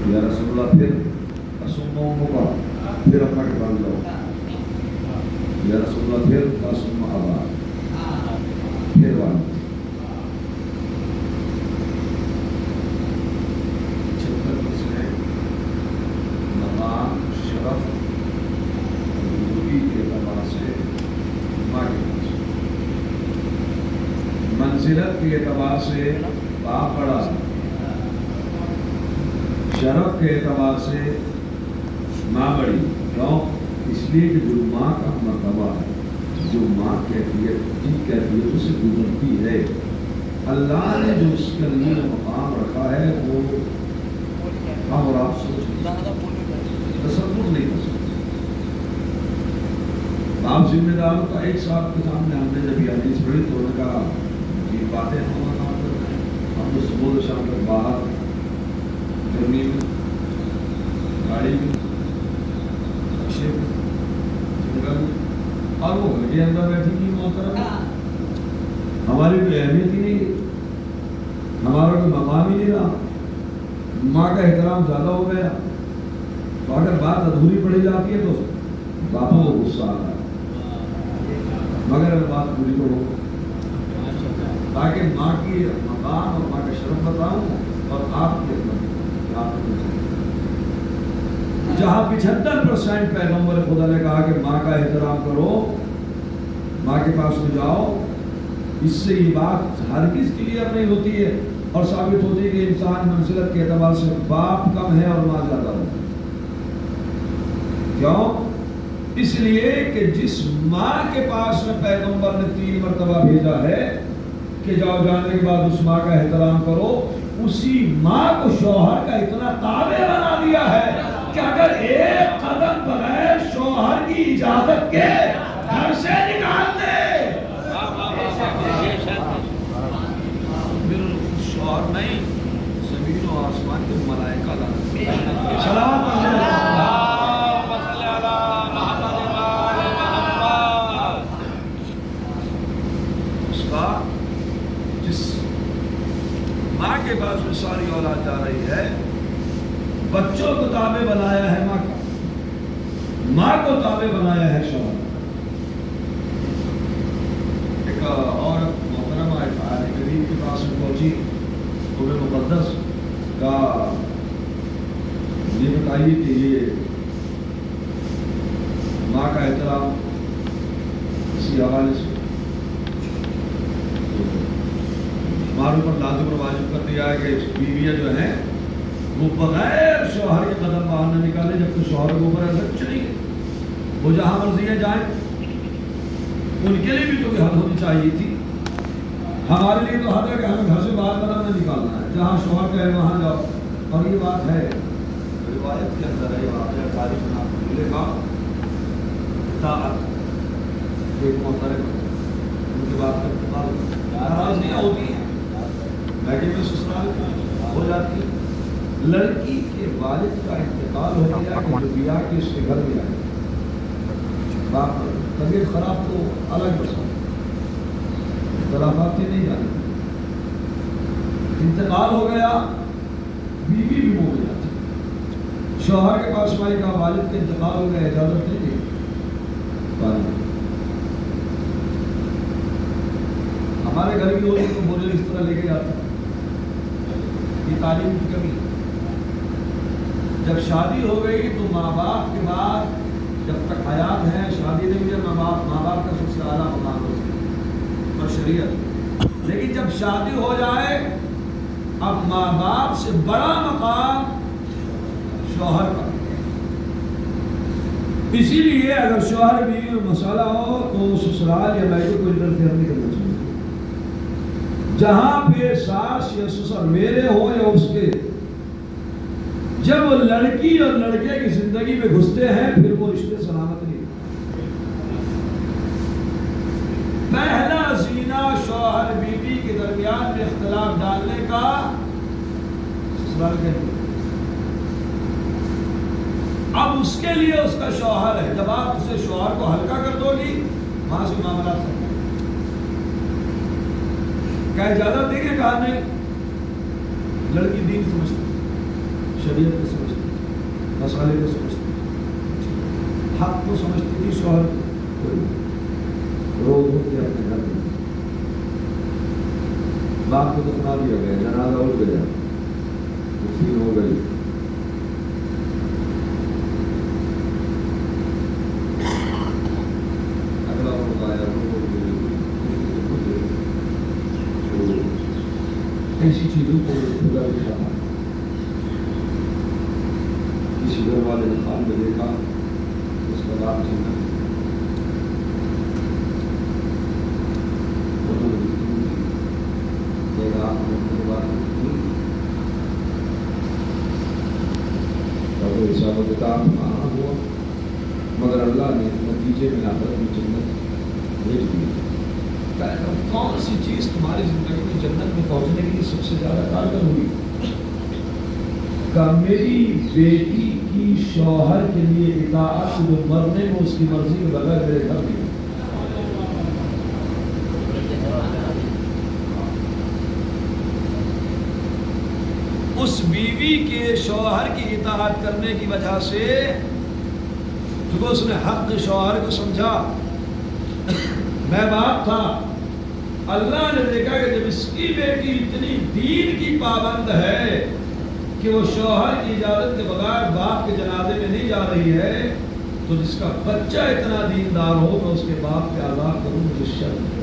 یا رسول اللہ پھر اسم کا پھر اپنا کے پاس جاؤ، یا رسول اللہ پھر اسم ابا پھر والد۔ 76 میں مقام شرف کے اعتبار سے ماں کے پاس، منزلت کے اعتبار سے باپ بڑا، شرف کے اعتبار سے ماں بڑی۔ کیوں؟ اس لیے کہ جو ماں کا مرتبہ ہے، جو ماں کیفیت جن کیفیتوں سے گزرتی ہے، اللہ نے جو اس کے لیے مقام رکھا ہے وہ ہم اور آپ سوچ تصور نہیں کر سکتے۔ آپ ذمہ داروں کا ایک صاحب کے سامنے ہم نے جب یہ حدیث پڑھی تو انہوں نے کہا یہ باتیں ہم کام کر رہے ہیں، ہم تو صبح و شام تک باہر گرمی میں، گاڑی میں، رکشے میں، جنگل میں، اور وہ گھر کے اندر بیٹھی کی محترم، ہماری کوئی اہمیت ہی نہیں، ہمارا کوئی مقام ہی نہیں رہا، ماں کا احترام زیادہ ہو گیا، تو اگر بات ادھوری پڑھی جاتی ہے تو باپوں کو غصہ آ رہا ہے، مگر اگر بات پوری تو ہو تاکہ ماں کی مقام اور ماں کا شرف بتاؤں اور آپ کی جہاں 75% پیغمبر خدا نے کہا کہ ماں کا احترام کرو، ماں کے پاس میں جاؤ، اس سے یہ بات ہرگز کلیئر نہیں ہوتی ہے اور ثابت ہوتی ہے کہ انسان منزلت کے اعتبار سے باپ کم ہے اور ماں زیادہ ہے۔ کیوں؟ اس لیے کہ جس ماں کے پاس میں پیغمبر نے 3 مرتبہ بھیجا ہے کہ جاؤ، جانے کے بعد اس ماں کا احترام کرو، اسی ماں کو شوہر کا اتنا تابع بنا دیا ہے کہ اگر ایک قدم بغیر شوہر کی اجازت کے گھر سے نکال دے، شوہر نہیں، زمین و آسمان کے ملائکہ سلام اس کا جس ماں کے پاس میں ساری اولاد جا رہی ہے، بچوں کو تابع بنایا ہے ماں کا، ماں کو تابع بنایا ہے شوہر۔ ایک عورت محترمہ آنے کریم کے پاس میں پہنچی، قرآن مقدس کا یہ بتائیے کہ یہ ماں کا احترام اسی حوالے سے ہمارے اوپر لازم اور واجب کر دیا ہے کہ بیویاں جو ہیں وہ بغیر شوہر کے قدم باہر نہ نکالے جب تو شوہر کے اوپر ایسا کچھ نہیں ہے، وہ جہاں مرضی ہے جائیں، ان کے لیے بھی تو حد ہونی چاہیے تھی۔ ہمارے لیے تو حد ہے کہ ہمیں گھر سے باہر قدم نہ نکالنا ہے، جہاں شوہر کہے وہاں جاؤ۔ اور یہ بات ہے روایت کے اندر ہے، واقعہ تاریخ میں آپ کو ملے گا، اطاعت ایک محترم ان کے بعد انتقال ناراضگیاں ہوتی ہیں، بیٹی میں سسرال ہو جاتی ہے، لڑکی کے والد کا انتقال ہو گیا کہ جو بیاہ کی اس کے گھر میں آئے، باپ طبیعت خراب تو الگ مسئلہ، اختلافات نہیں جانے، انتقال ہو گیا، بیوی بھی ہو جاتی، شوہر کے پاس مائی کا والد کے انتقال ہو گیا، اجازت نہیں دی والد۔ ہمارے گھر بھی ہوتے تو بوجھ اس طرح لے کے جاتا، یہ تعلیم کی کمی۔ جب شادی ہو گئی تو ماں باپ کے بعد جب تک حیات ہے، شادی نہیں ہوئی، ماں باپ کا سب سے اعلیٰ مقام ہوتا ہے اور شریعت، لیکن جب شادی ہو جائے اب ماں باپ سے بڑا مقام شوہر کا۔ اسی لیے اگر شوہر بیوی میں مسئلہ ہو تو سسرال یا میکے کو انٹرفیئر نہیں کرنا چاہیے، جہاں پہ ساس یا سسر میرے ہو یا اس کے، جب وہ لڑکی اور لڑکے کی زندگی میں گھستے ہیں پھر وہ رشتے سلامت نہیں۔ پہلا زینہ شوہر بیوی کے درمیان میں اختلاف ڈالنے کا سسرال کے لیے، اب اس کے لیے اس کا شوہر ہے، جب آپ اسے شوہر کو ہلکا کر دو گی وہاں سے معاملات سمجھ کیا اجازت دیں گے، کہا نہیں، لڑکی دین سمجھتی، شریعت کو سمجھتی تھی، مسئلے کو سمجھتی تھی، حق کو سمجھتی تھی، شوہر کو روز اٹھ کے اپنے گھر میں باپ کو دفنا دیا گیا، جنازہ اٹھ گیا، تقسیم ہو گئی، اگلا وقت آیا، ایسی چیزوں کو خدا نے کہا، کسی گھر والے نے خواب میں دیکھا اس کا باپ جنت کتاب کہاں ہوا، مگر اللہ نے نتیجے میں آ کر جنت بھیج دی۔ کون سی چیز تمہاری زندگی میں جنت میں پہنچنے کے لیے سب سے زیادہ کارگر ہوئی؟ کہ میری بیٹی کی شوہر کے لیے اطاعت جو مرنے میں اس کی مرضی کے بغیر میرے گھر میں، اس بیوی کے شوہر کی اطاعت کرنے کی وجہ سے کیونکہ اس نے حق شوہر کو سمجھا۔ میں باپ تھا، اللہ نے دیکھا کہ جب اس کی بیٹی اتنی دین کی پابند ہے کہ وہ شوہر کی اجازت کے بغیر باپ کے جنازے میں نہیں جا رہی ہے، تو جس کا بچہ اتنا دیندار ہو میں اس کے باپ کے آزاد کروں، مجھے شرم ہے۔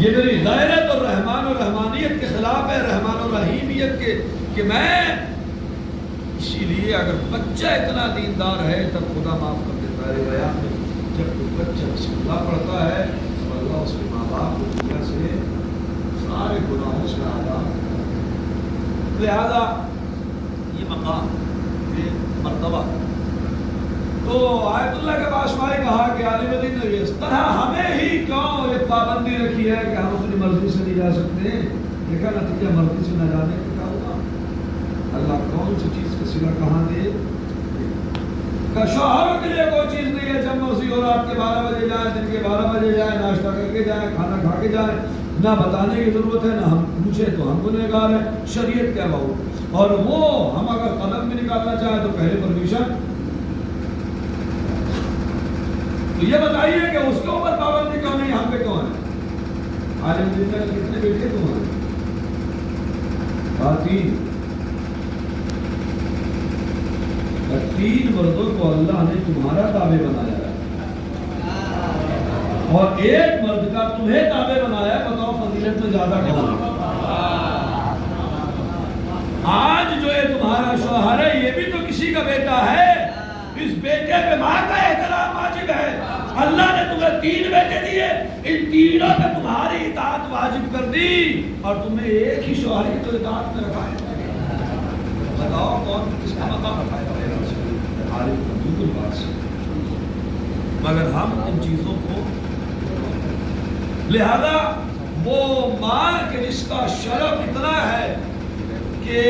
یہ میری غیرت اور رحمان و رحمانیت کے خلاف ہے، رحمان و رحیمیت کے، کہ میں اسی لیے اگر بچہ اتنا دیندار ہے تب خدا معاف کر دیتا ہے۔ بیان میں جب کوئی بچہ بسم اللہ پڑھتا ہے تو اللہ اس کے ماں باپ کو دنیا سے سارے گناہوں سے آزاد کرتا ہے۔ لہذا یہ مقام، یہ مرتبہ، تو آیت اللہ کے بادشاہ نے کہا کہ عالم دین نے اس طرح ہمیں ہی کیوں یہ پابندی رکھی ہے کہ ہم اپنی مرضی سے نہیں جا سکتے؟ دیکھا نتیجہ مرضی سے نہ جانے کا کیا ہوگا؟ اللہ کون سی چیز کا صلہ کہاں دے؟ کہ شوہروں کے لیے کوئی چیز نہیں ہے جب مرضی ہو رات کے 12 بجے جائیں، دن کے 12 بجے جائیں، ناشتہ کر کے جائیں، کھانا کھا کے جائیں، نہ بتانے کی ضرورت ہے، نہ ہم پوچھیں تو ہم گنہگار ہیں، شریعت کیا بہو؟ اور وہ ہم اگر قدم بھی نکالنا چاہیں تو پہلے پرمیشن۔ تو یہ بتائیے کہ اس کے اوپر پابندی کیوں نہیں، ہم پہ کیوں ہے؟ عالم دین میں کتنے بیٹے کیوں ہیں؟ تین مردوں کو اللہ نے تمہارا تابع بنایا ہے اور ایک مرد کا تمہیں تابع بنایا ہے۔ بتاؤ فضیلت میں زیادہ کون ہے؟ آج جو یہ تمہارا شوہر ہے یہ بھی تو کسی کا بیٹا ہے، اس بیٹے پہ ماں کا احترام واجب ہے۔ اللہ نے تمہیں 3 بیٹے دیے، ان تینوں پہ تمہاری اطاعت واجب کر دی اور تمہیں ایک ہی شوہر کی تو اطاعت میں رکھا ہے۔ بتاؤ کون کس کا مقام رکھا ہے؟ بالکل بات سے، مگر ہم ان چیزوں کو، لہذا وہ ماں کے جس کا شرف اتنا ہے کہ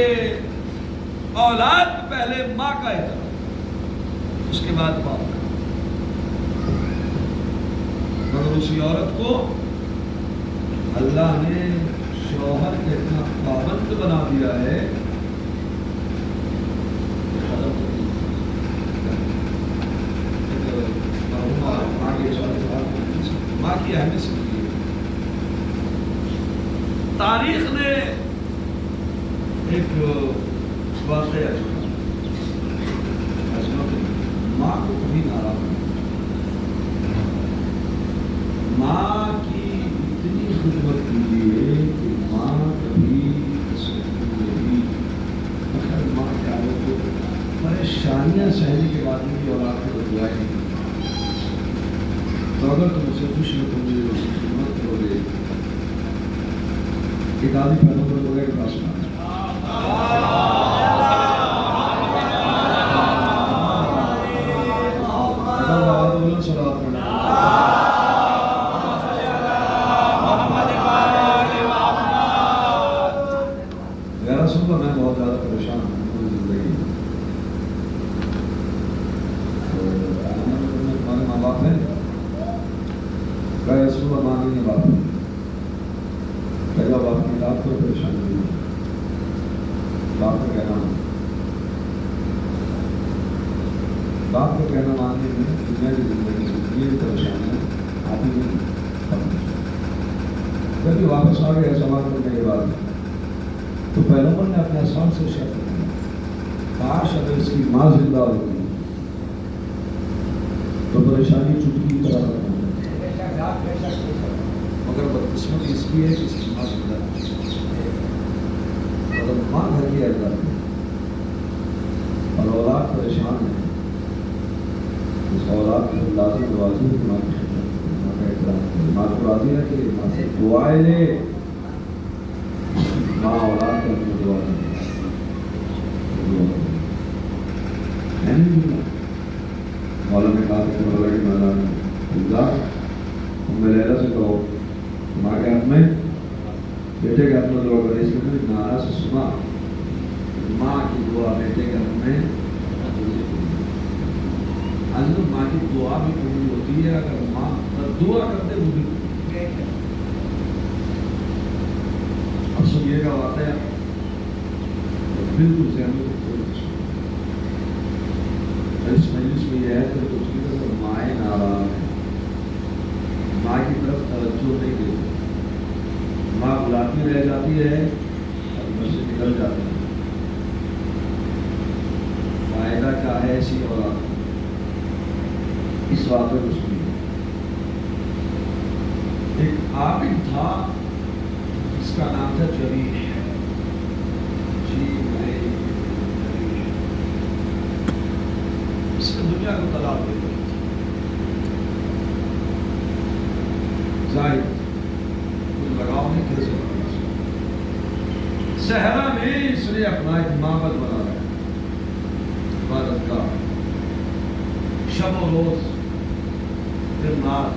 اولاد پہلے ماں کا احترام، اس کے بعد باپ کا، مگر اسی عورت کو اللہ نے شوہر کے اتنا پابند بنا دیا ہے، ماں کی اہمیت سمجھیے۔ تاریخ نے ایک واقعہ ماں کو کبھی ناراض نہیں، ماں کی اتنی خدمت کیجیے کہ ماں کبھی ماں کیا کو پریشانیاں سہنے کے بعد بھی اولاد کو بدلائے نہیں۔ تو اگر تم اسے خوش ہو، تم مجھے اس کی خدمت کرو گے، ایک آدمی پیدا کر دو گے کہ پاس میں میں بہت زیادہ پریشان ہوں پوری زندگی میں۔ تمہارے ماں باپ ہیں؟ رسول اللہ ماں نہیں ہے، باپ ہے۔ پہلا باپ کی اطاعت کو پریشانی ہوئی، باپ کا کہنا ماننے میں دنیا کی زندگی یہ پریشانیاں آتی نہیں. جب بھی واپس آ گیا سوال کرنے کے بعد تو پیغمبر نے اپنے آسان سے شرط کیا کاش اگر اس کی ماں زندہ ہوتی تو پریشانی چٹکی کی طرح مگر بدقسمتی اس کی ہے کہ اس کی ماں زندہ مگر ماں گھر کی اعزاز ہے اور اولاد پریشان ہے. اس اولاد کو لازم نوازی ماں کی خدمت ماں کا احترام ماں کو راضی رکھے ماں سے دعائیں لے. ماں اولاد کا اپنے دعا مولا نے کہا کہ مولا کے میدان میں لیلا سے کہو ماں کے ہاتھ میں بیٹے کے ہاتھ میں دعا کرے. اس میں نارا سے سنا ماں کی دعا بیٹے کے ہاتھ میں حضرت ماں کی دعا بھی قبول ہوتی ہے اگر ماں دعا کرتے وہ بھی. اب سنیے کا بات ہے بالکل ذہن میں اس مجلس میں یہ ہے کہ کچھ بھی مائیں ناراض ہیں ماں کی طرف توجہ نہیں دیتی. ماں بلاتی رہ جاتی ہے اور گھر سے نکل جاتی ہے. فائدہ کیا ہے ایسی اولاد اس واقعے کو سنیے. ایک عابد تھا جس کا نام تھا جریح. اس نے دنیا کو طلاق دے دی. ظاہر کوئی لگاؤ نہیں کیسے صحرا میں اس نے اپنا ایک معبد بنایا عبادت کا. شب و روز دن رات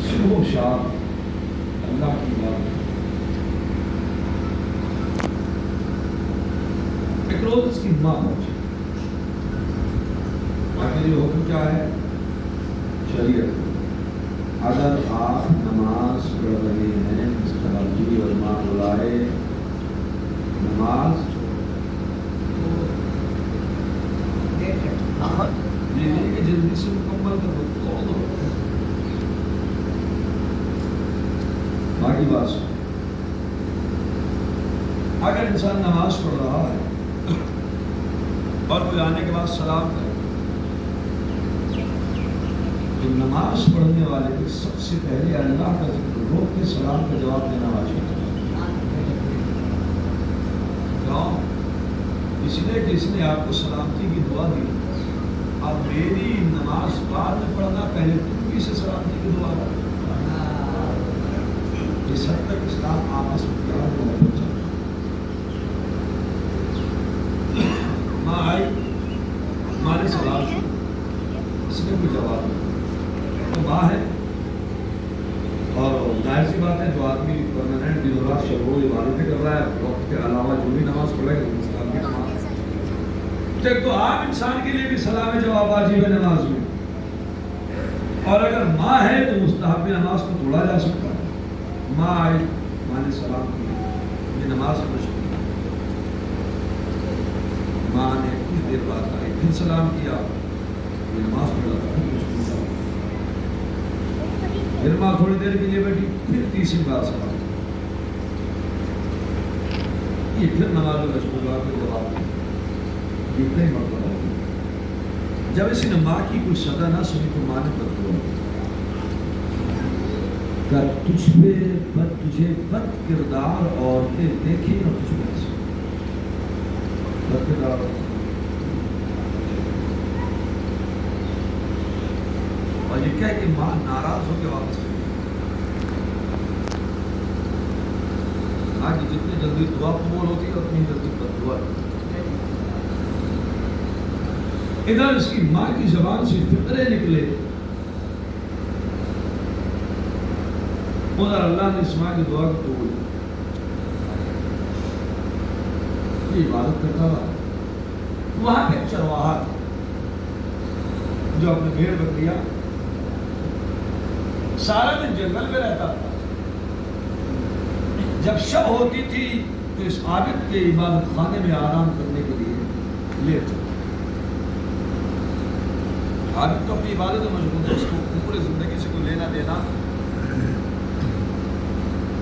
صبح و شام اللہ کی عبادت. ایک روز اس کی ماں پہنچی. یہ حکم کیا ہے شریعت. اگر آپ نماز پڑھ رہے ہیں مستقبل اور ماں بلائے نماز کہ جلدی سے مکمل کرو. باقی بات اگر انسان نماز پڑھ رہا ہے اور کوئی آنے کے بعد سلام کرے تو نماز پڑھنے والے کو سب سے پہلے اللہ کا ذکر روک کے سلام کا جواب دینا واجب ہے. کیوں؟ اس لیے کہ اس نے آپ کو سلامتی کی دعا دی. اب میری نماز بعد میں پڑھنا پہلے تم بھی سے سلامتی کی دعا کر. اس حد تک اسلام آپس میں پیار کو پہنچا. ماں آئی ماں نے سلام کی اس نے کوئی جواب نہیں. ماں ہے اور ظاہر سی بات ہے جو آدمی پرماننٹ دن رات شب و عبادتیں کر رہا ہے وقت کے علاوہ جو بھی نماز پڑھے گا اسلام کی نماز. تو عام انسان کے لیے بھی سلام جواب واجب ہے نماز میں. اور اگر ماں ہے تو مستحب نماز کو توڑا جا سکتا ہے. ماں آئی ماں نے سلام کیا یہ نماز مشکل. ماں نے کچھ دیر بعد آئی پھر سلام کیا یہ نماز پڑھا تھا. پھر ماں تھوڑی دیر کے لیے بیٹھی پھر تیسری بار سلام یہ پھر نماز مشکورات کا جواب دیا. کتنے مرتبہ جب اسی نے ماں کی کوئی صدا نہ سنی تو ماں نے بددعا کر تجھے بد کردار عورتیں دیکھیں اور تجھ میں سے بد کردار اور یہ کہہ کہ ماں ناراض ہو کے واپس چلی. ماں کی جتنی جلدی دعا قبول ہوتی ہے اتنی جلدی بددعا. ادھر اس کی ماں کی زبان سے فطرے نکلے ادھر اللہ نے اس ماں کی دعا کو قبول. یہ عبادت کرتا رہا. وہاں پہ چرواہا تھا جو اپنے بھیڑ بکریاں سارا دن جنگل میں رہتا تھا. جب شب ہوتی تھی تو اس عابد کے عبادت خانے میں آرام کرنے کے لیے لیٹ عابد تو اپنی عبادت میں مشغول ہے، اس کو پورے زندگی سے کوئی لینا دینا۔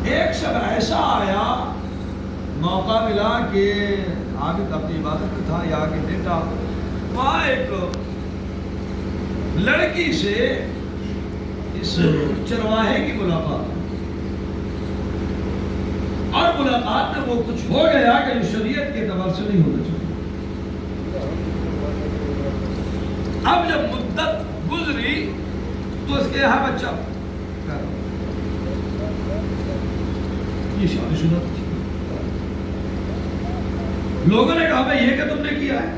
ایک شب ایسا آیا، موقع ملا کہ عابد اپنی عبادت میں تھا، یا کہ بیٹا وہاں ایک لڑکی سے اس چرواہے کی ملاقات، اور ملاقات میں وہ کچھ ہو گیا کہ جو شریعت کے اعتبار سے نہیں ہونا چاہیے۔ اب جب مدت گزری تو اس کے یہاں بچہ، یہ شادی شدہ تھی، لوگوں نے کہا بھائی یہ کہ تم نے کیا ہے؟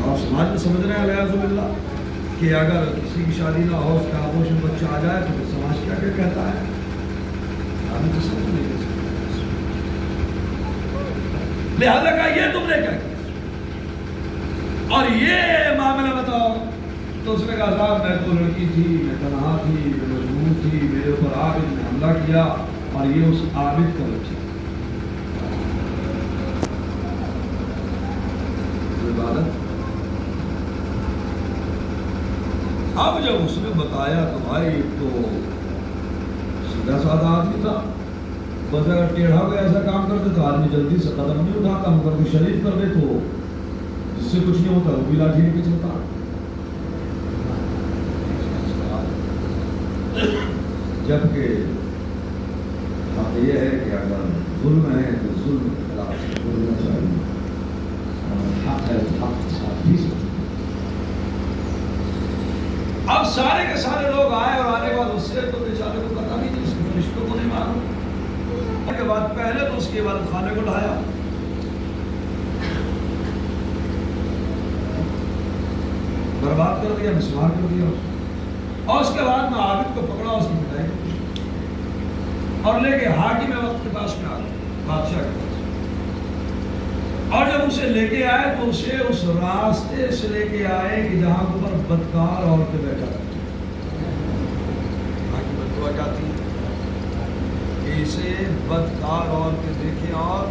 آپ سماج میں سمجھ رہے ہیں علیہ باللہ کہ اگر کسی کی شادی نہ ہو، اس کے آغوش میں بچہ آ جائے تو پھر سماج کیا کیا کہتا ہے؟ آدمی تو سمجھ نہیں کر سکتا، لہذا کہا یہ تم نے کیا کیا اور یہ معاملہ بتاؤ۔ تو اس نے کہا صاحب میں تو لڑکی تھی، میں تنہا تھی، میں مجبور تھی، میرے اوپر عابد نے حملہ کیا اور یہ اس عابد کا بچہ۔ عبادت اب جب اس نے بتایا تو بھائی تو سیدھا سادہ آدمی تھا، بس اگر ٹیڑھا ہو ایسا کام کرتے تو آدمی جلدی سے قدم نہیں اٹھاتا، مگر کوئی شریف کر دے تو جس سے کچھ نہیں ہوتا وہ بھی لاٹھی لے کے چلتا۔ جبکہ بات یہ ہے کہ اگر ظلم ہے تو ظلم کے خلاف بولنا چاہیے، اور حق ہے تو حق کے ساتھ بھی سوچنا۔ اب سارے کے سارے لوگ آئے اور آنے کے بعد اس سے تو بیچارے کو پتا بھی نہیں، اس کے رشتوں کو نہیں معلوم۔ کے بعد پہلے تو اس کے بعد کھانے کو لایا، برباد کر دیا، مسمار کر دیا، اور اس کے بعد میں عابد کو پکڑا، اس کی پٹائی اور لے کے حاکم وقت کے پاس میں آ گیا، بادشاہ کے پاس، اور جب اسے لے کے آئے تو اسے اس راستے سے لے کے آئے کہ جہاں پر بدکار عورتیں بیٹھا کرتی، وہاں کی بددعا کیا تھی کہ اسے بدکار عورتیں دیکھیں، اور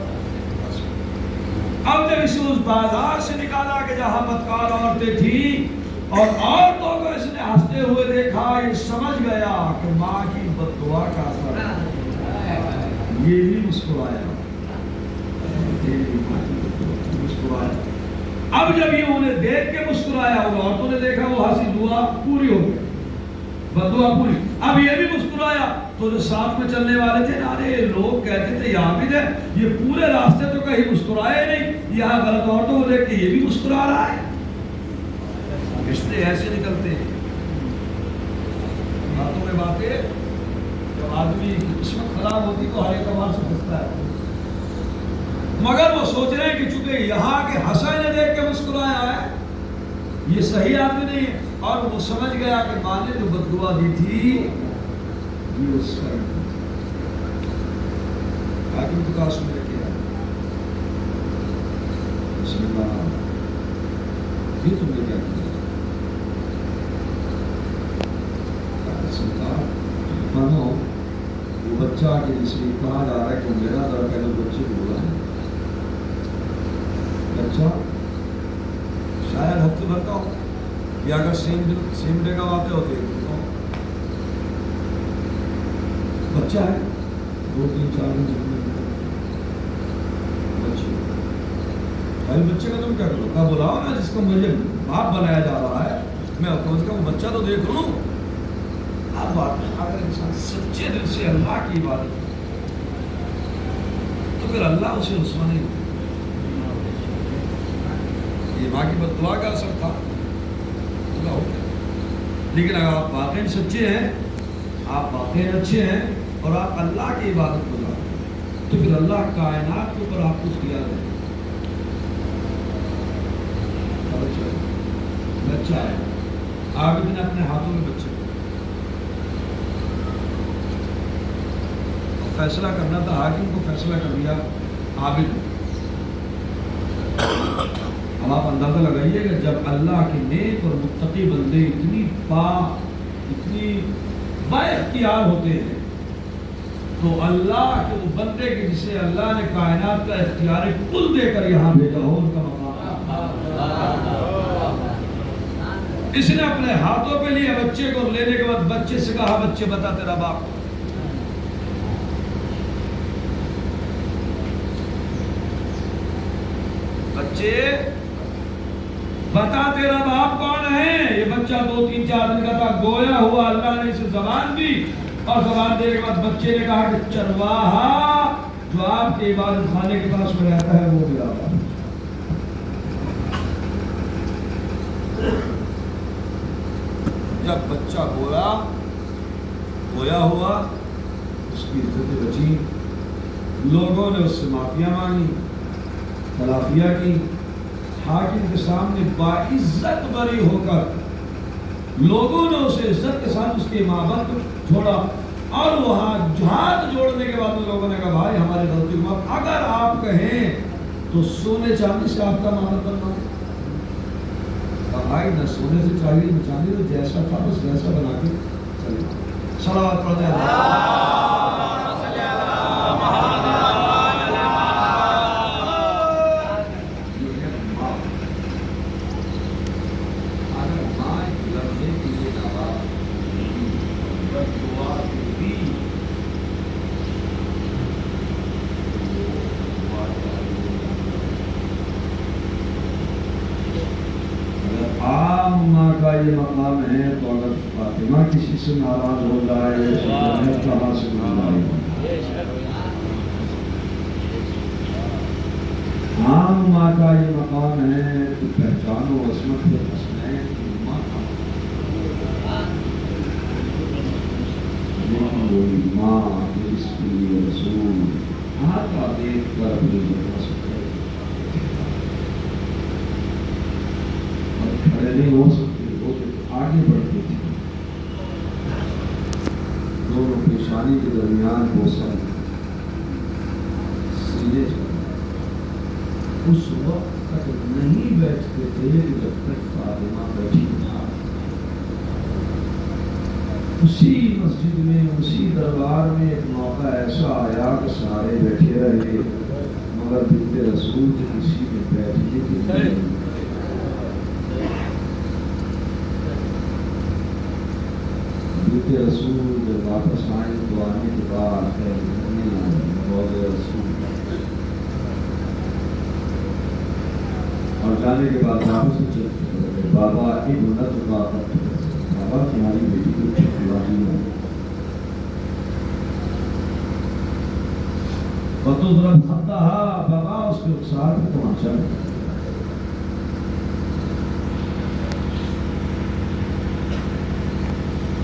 اب جب اسے اس بازار سے نکالا کہ جہاں بدکار عورتیں تھیں اور عورتوں کو اس نے ہنستے ہوئے دیکھا، یہ سمجھ گیا کہ ماں کی بددعا کا اثر ہے، یہ بھی مسکرایا۔ اب جب یہ انہیں دیکھ کے مسکرایا، اور عورتوں نے دیکھا وہ ہنسی، دعا پوری ہو گئی، بددعا پوری۔ اب یہ بھی مسکرایا تو جو ساتھ میں چلنے والے تھے نا، یہ لوگ کہتے تھے یہ عابد ہے، یہ پورے راستے تو کہیں مسکرائے نہیں، یہاں غلط عورتوں کو دیکھ کے یہ بھی مسکرا رہا ہے۔ رشتے ایسے نکلتے ہیں، باتوں میں باتیں، جب آدمی کی قسمت خراب ہوتی تو ہر اعتبار سے پھنستا ہے، مگر وہ سوچ رہے ہیں کہ چونکہ یہاں کے ہنسا نے دیکھ کے مسکرایا ہے، یہ صحیح آدمی نہیں ہے، اور وہ سمجھ گیا کہ ماں نے جو بددعا دی تھی یہ اس کا حاکم کے پاس میں کیا، اس نے کہا یہ تم نے کیا کیا؟ مانو وہ بچہ کہ جس میں کہا جا رہا ہے کہ میرا ذرا پہلے بچے کو بولا ہے، بچہ شاید ہفتے بھر کا ہو، یا اگر سیم ڈے کا واقع ہوتے ہیں بچہ ہے 2-3-4 دن بچے، بھائی بچے کا تم کیا کرو؟ کہا بلاؤ نا جس کو مجھے باپ بنایا جا رہا ہے، میں کم سے کم بچہ تو دیکھ لوں۔ اب اگر انسان سچے دل سے اللہ کی عبادت تو پھر اللہ اسے رسوا نہیں ہوتا۔ یہ ماں کی بددعا کا اثر تھا، لیکن اگر آپ واقعی سچے ہیں، آپ واقعی اچھے ہیں اور آپ اللہ کی عبادت کو کرتے ہیں تو پھر اللہ کائنات کے اوپر آپ کو اختیار ہے۔ بچہ ہے، عابد نے اپنے ہاتھوں میں بچے فیصلہ کرنا تھا، حاکم کو فیصلہ کر دیا عابد۔ اب آپ اندازہ لگائیے کہ جب اللہ کے نیک اور متقی بندے اتنی با اختیار ہوتے ہیں تو اللہ کے وہ بندے کے جسے اللہ نے کائنات کا اختیار کل دے کر یہاں بھیجا ہو، ان کا مقام اس نے اپنے ہاتھوں پہ لیا بچے کو، لینے کے بعد بچے سے کہا بچے بتا تیرا باپ، بچے بتا تیرا باپ کون ہے؟ یہ بچہ 2-3-4 دن کا تھا، گویا ہوا، اللہ نے اسے زبان دی، اور زبان دینے کے بعد بچے نے کہا کہ چرواہا جو آپ کے عبادت خانے کے پاس میں رہتا ہے وہ میرا باپ۔ جب بچہ گویا ہوا، اس کی عزت بچی، لوگوں نے اس سے معافیا مانگی، تلافیہ کی، حاکم کے سامنے باعزت بری ہو کر لوگوں نے اسے عزت کے ساتھ اس کے ماں باپ کو چھوڑا، اور وہ ہاتھ جوڑنے کے بعد لوگوں نے کہا بھائی ہماری غلطی معاف، اگر آپ کہیں تو سونے چاندی سے آپ کا معاملہ بننا ہے۔ کہا بھائی نہ سونے سے چاندی نہ چاندی، تو جیسا تھا بس ویسا بنا کے چلے۔ صلوات پڑھتے ہیں۔ یہ مقام ہے تو اگر فاطمہ کسی سے ناراض ہو جائے تو کہاں سے ہو جائے؟ عام ماں کا یہ مقام ہے تو پہچانو عصمت کے حسنین کی ماں کا، لیکن وہی ماں جس کے لیے رسول آتا دیکھ کر اپنی بتا سکتے اور کھڑے نہیں ہو سکتے، آگے بڑھتے تھے، دونوں پیشانی کے درمیان بوسہ سینے چلا، اس وقت تک نہیں بیٹھتے تھے جب تک فاطمہ بیٹھی تھا۔ اسی مسجد میں، اسی دربار میں ایک موقع ایسا آیا کہ سارے بیٹھے رہے، مگر بنت رسول کے کسی میں بیٹھنے کے لیے رسول جب واپس آئے تو آنے کے بعد رسول اور جانے کے بعد واپس چلتے بابا کی مدد بابا تمہاری بیٹی کو چھٹی ہے بطورت خطہ بابا اس کے اکسار کو پہنچا۔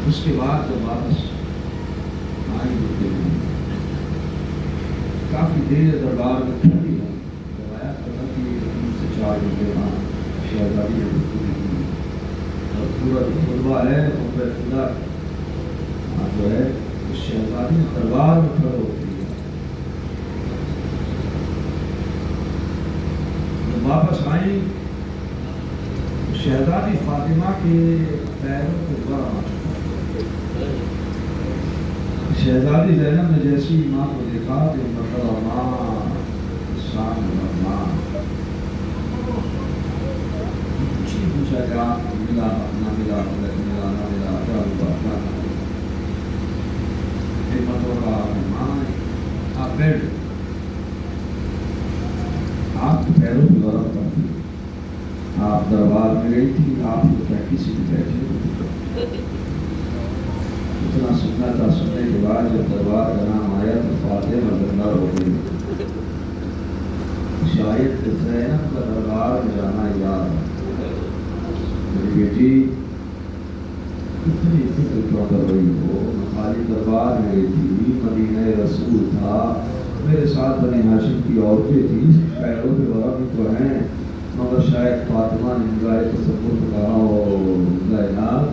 اس کے بعد جب واپس آئی ہوتے ہیں کافی دیر دربار میں کھڑی ہے، روایت کرتا کہ 3 سے 4 گھنٹے وہاں شہزادی نے گفتگو کی، اور پورا خطبہ ہے خدا جو ہے اس شہزادی دربار میں کھڑے ہوتی ہے۔ جب واپس آئی شہزادی فاطمہ کے پیروں کو بڑا شہزادی زینب نے جیسی ماں کو دیکھا کہ مطلب ماں شان ماں پوچھا کہ آپ ملا نہ ملا ملا نہ ملا کیا ہوا کیا مطلب ماں آپ بیٹھ آپ کے پیروں کو غرب کرتی، آپ دربار میں گئی تھی، آپ کو کیا کسی بھی بیٹھے اتنا سننا تھا۔ سننے کے بعد جب دربار کا نام آیا تو فاطمہ زندہ ہو گئی، شاید زینب کا دربار میں جانا یاد میری بیٹی اتنی فکر کیوں کر رہی ہو، خالی دربار میں گئی تھی، مدینہ رسول تھا، میرے ساتھ بنی ہاشم کی عورتیں تھیں، پیروں پہ ورم تو ہیں، مگر شاید فاطمہ نے نگاہ تصور کو کہا ہو زینب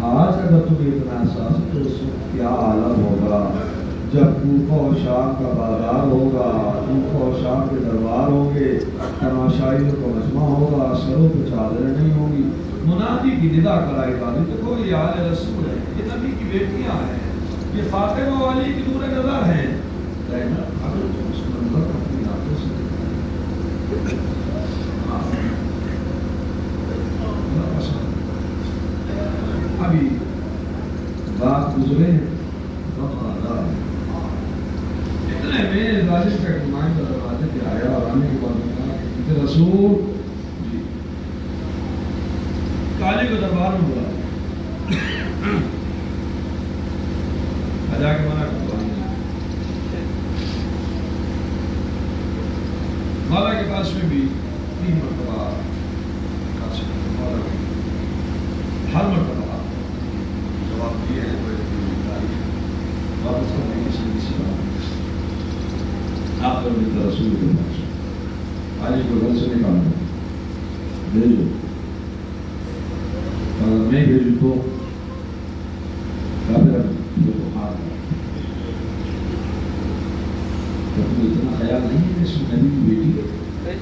آج اگر تمہیں اتنا احساس ہے تو اس وقت کیا عالم ہوگا جب کوفہ و شام کا بازار ہوگا، کوفہ و شام کے دربار ہوں گے، تماشائیوں کا مجمع ہوگا، سروں پہ چادریں نہیں ہوں گی، منادی کی ندا کرائی والی تو کوئی آل رسول ہے، یہ نبی کی بیٹیاں ہیں، یہ فاطمہ والی کی نور نظر ہیں، لیکن اگر تم اس منظر اپنی آنکھوں سے گزرے ہیں اتنے میں راجد کا نمائندہ دروازے پہ آیا اور آنے کے بعد کہا کہ رسول جی قاضی کو دربار میں بلایا جا کے منع کروا مولا کے پاس میں بھی 3 مرتبہ ہر مرتبہ جواب دیے ہیں واپس کرنے کی سنگی سے آپ پر ملتا رسول کے پاس آج کو گھر سے نکالنا بھیجو اگر میں بھیجوں تو اتنا خیال نہیں ہے کہ اس میں نبی کی بیٹی ہے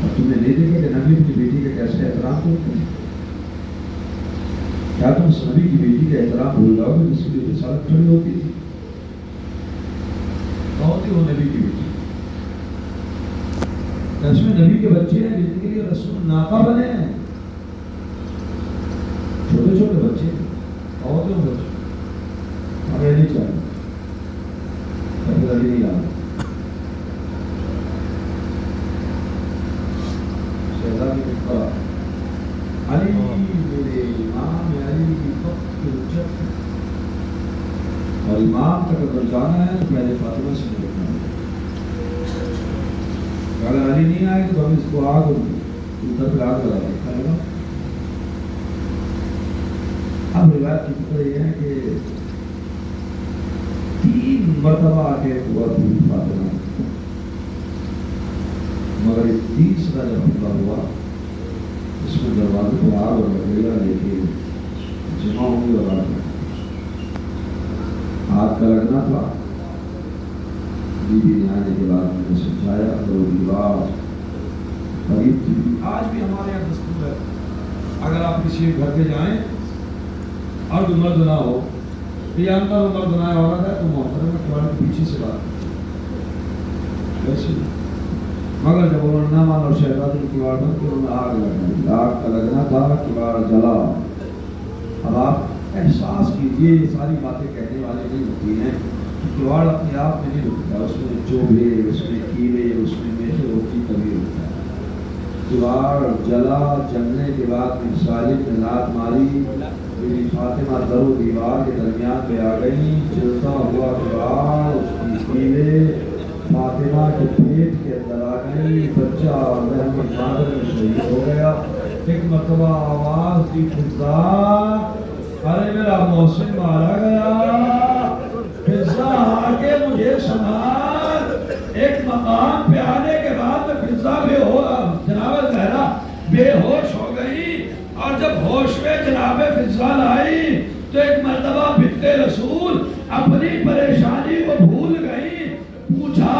اور تمہیں نہیں دیکھا کہ نبی کی بیٹی کا کیسے احترام کرتے ہیں کیا تم اس نبی کی بیٹی کا احترام بھول جاؤ گے جس کی رسالت کھڑی ہوتی تھی بہت ہی وہ نبی کی بیٹی اس میں نبی کے بچے ہیں جن کے لیے رسول ناقہ بنے ہیں چھوٹے چھوٹے بچے بہت ہی بچے ہمیں نہیں چاہیے علی میرے امام علی کی وقت کی حجت ہے اور امام تک اگر جانا ہے تو پہلے فاطمہ سے نکلنا ہے اگر علی نہیں آئے تو ہم اس کو آگ اوپر پہ آگ لگا دیکھا ہے اب روایت کی فکر یہ ہے کہ 3 مرتبہ آ کے ہوا تھی فاطمہ مگر اس تیسرا جب حملہ ہوا اس میں دروازے پر آگ اور لکڑیاں لے کے جمع ہوئی اور آگ کا لگنا تھا بی بی نے آنے کے بعد میں نے سمجھایا تو دیوار قریب تھی آج بھی ہمارے یہاں دستور ہے اگر آپ کسی گھر پہ جائیں اور مرد نہ ہو یا اندر مرد نہ عورت ہے تو محترم میں قرآن کے پیچھے سے بات ویسے مگر جب انہوں نے نہ مانا اور شہزادی کی کیوار بند کی انہوں نے آگ لگنا آگ کا لگنا تھا کیوار جلا اب آپ احساس کیجئے یہ ساری باتیں کہنے والے نہیں ہوتی ہیں کہ کیوار اپنے آپ میں نہیں رکتا اس میں چوبے اس میں کیڑے اس میں میخے ہوتی کبھی رکتا ہے کیوار جلا جلنے کے بعد میں سالم نے لات ماری میری فاطمہ در و دیوار کے درمیان پہ آ گئی جلتا ہوا کیوار اس کی کیڑے فاطمہ کے پیٹ کے اندر آ گئی بچہ رحم مادر میں شہید ہو گیا ایک مرتبہ آواز دی فضا ارے میرا محسن مارا گیا فضا آ کے مجھے سنبھال ایک مقام پہ آنے کے بعد میں فضا جناب زہرا بے ہوش ہو گئی اور جب ہوش میں جناب فضا آئی تو ایک مرتبہ بنت رسول اپنی پریشانی کو بھول گئی پوچھا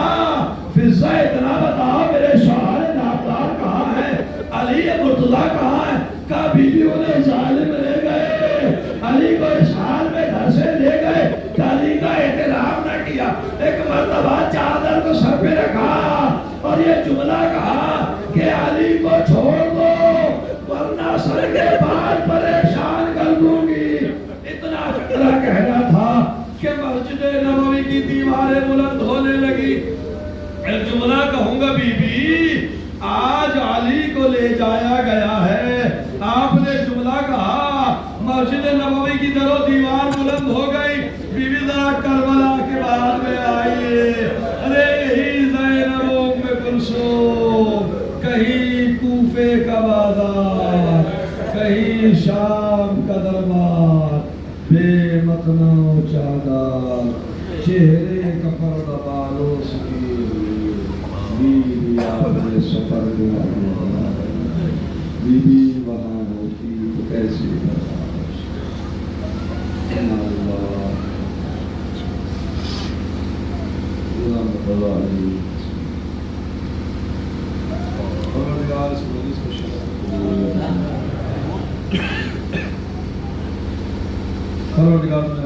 فضا اتنا بتا میرے شوہر نامدار کہاں ہے علی مرتضیٰ کہاں ہے کہا بیوی انہیں ظالم لے گئے علی کو اس حال میں گھر سے لے گئے کہ علی کا احترام نہ کیا ایک مرتبہ چادر کو سر پہ رکھا اور یہ جملہ کہا کہ علی کو چھوڑ دو ورنہ سر کے بال پریشان کر دوں گی اتنا فکرہ کہنا تھا کہ مسجد نبوی کی دیواریں بلند ہونے لگی جملہ کہوں گا بی بی آج علی کو لے جایا گیا ہے آپ نے جملہ کہا مسجد نبوی کی در و دیوار بلند ہو گئی بی بی ذرا کربلا کے بعد میں آئیے ارے یہی زینب ام کلثوم کہیں کوفے کا بازار کہیں شام کا دربار بے مقنا و چادر چہرے کا پردہ بالوں سے بی بی آپ نے سفر میں بی بی وہاں ہوتی تو کیسے اللہ پروردگار